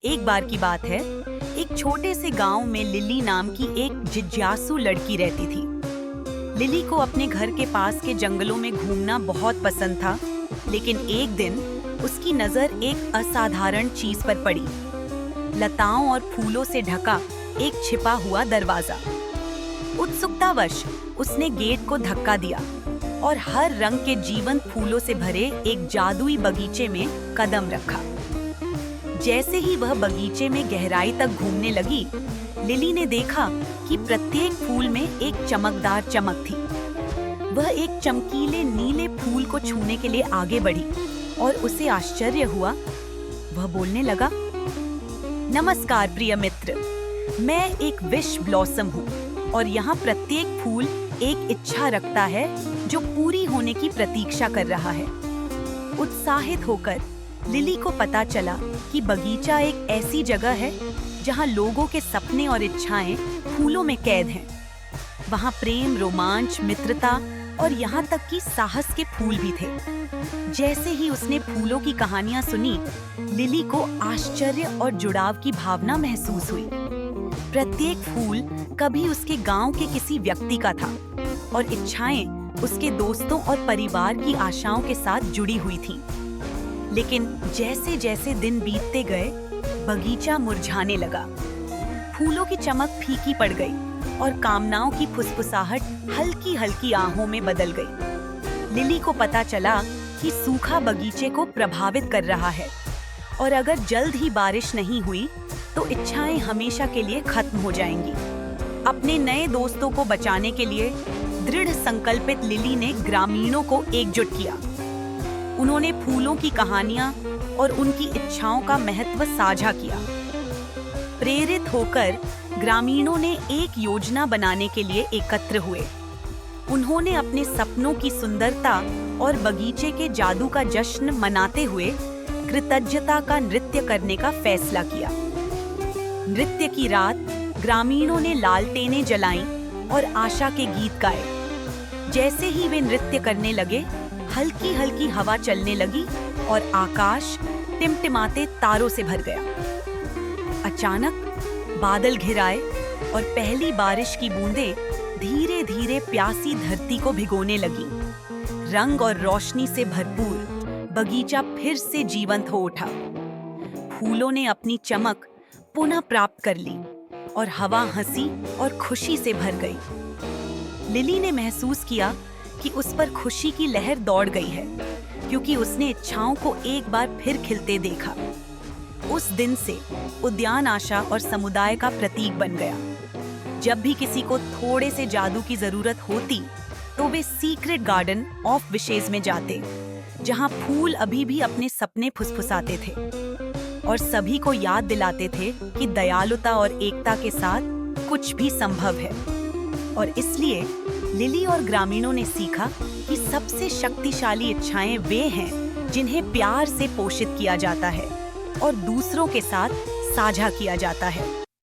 एक बार की बात है, एक छोटे से गांव में लिली नाम की एक जिज्ञासु लड़की रहती थी। लिली को अपने घर के पास के जंगलों में घूमना बहुत पसंद था, लेकिन एक दिन उसकी नजर एक असाधारण चीज पर पड़ी। लताओं और फूलों से ढका एक छिपा हुआ दरवाजा। उत्सुकतावश उसने गेट को धक्का दिया और हर रंग के जीवंत फूलों से भरे एक जादुई बगीचे में कदम रखा। जैसे ही वह बगीचे में गहराई तक घूमने लगी, लिली ने देखा कि प्रत्येक फूल में एक चमकदार चमक थी। वह एक चमकीले नीले फूल को छूने के लिए आगे बढ़ी और उसे आश्चर्य हुआ। वह बोलने लगा, नमस्कार प्रिय मित्र, मैं एक विश ब्लॉसम हूँ और यहाँ प्रत्येक फूल एक इच्छा रखता है जो पूरी होने की प्रतीक्षा कर रहा है। उत्साहित होकर लिली को पता चला कि बगीचा एक ऐसी जगह है जहाँ लोगों के सपने और इच्छाएं फूलों में कैद हैं। वहाँ प्रेम, रोमांच, मित्रता और यहाँ तक कि साहस के फूल भी थे। जैसे ही उसने फूलों की कहानियां सुनी, लिली को आश्चर्य और जुड़ाव की भावना महसूस हुई। प्रत्येक फूल कभी उसके गांव के किसी व्यक्ति का था और इच्छाएं उसके दोस्तों और परिवार की आशाओं के साथ जुड़ी हुई थीं। लेकिन जैसे जैसे दिन बीतते गए, बगीचा मुरझाने लगा। फूलों की चमक फीकी पड़ गई और कामनाओं की फुसफुसाहट हल्की हल्की आहों में बदल गई। लिली को पता चला कि सूखा बगीचे को प्रभावित कर रहा है और अगर जल्द ही बारिश नहीं हुई तो इच्छाएं हमेशा के लिए खत्म हो जाएंगी। अपने नए दोस्तों को बचाने के लिए दृढ़ संकल्पित लिली ने ग्रामीणों को एकजुट किया। उन्होंने फूलों की कहानियां और उनकी इच्छाओं का महत्व साझा किया। प्रेरित होकर ग्रामीणों ने एक योजना बनाने के लिए एकत्र हुए। उन्होंने अपने सपनों की सुंदरता और बगीचे के जादू का जश्न मनाते हुए कृतज्ञता का नृत्य करने का फैसला किया। नृत्य की रात ग्रामीणों ने लालटेनें जलाईं और आशा के गीत गाए। जैसे ही वे नृत्य करने लगे, हल्की हल्की हवा चलने लगी और आकाश टिमटिमाते तारों से भर गया। अचानक बादल घिर आए और पहली बारिश की बूंदें धीरे धीरे प्यासी धरती को भिगोने लगी। रंग और रोशनी से भरपूर बगीचा फिर से जीवंत हो उठा। फूलों ने अपनी चमक पुनः प्राप्त कर ली और हवा हंसी और खुशी से भर गई। लिली ने महसूस किया कि उस पर खुशी की लहर दौड़ गई है, क्योंकि उसने इच्छाओं को एक बार फिर खिलते देखा। उस दिन से उद्यान आशा और समुदाय का प्रतीक बन गया। जब भी किसी को थोड़े से जादू की जरूरत होती, तो वे सीक्रेट गार्डन ऑफ विशेज में जाते, जहां फूल अभी भी अपने सपने फुसफुसाते थे और सभी को याद दिलाते थे कि दयालुता और एकता के साथ कुछ भी संभव है। और इसलिए लिली और ग्रामीणों ने सीखा कि सबसे शक्तिशाली इच्छाएं वे हैं जिन्हें प्यार से पोषित किया जाता है और दूसरों के साथ साझा किया जाता है।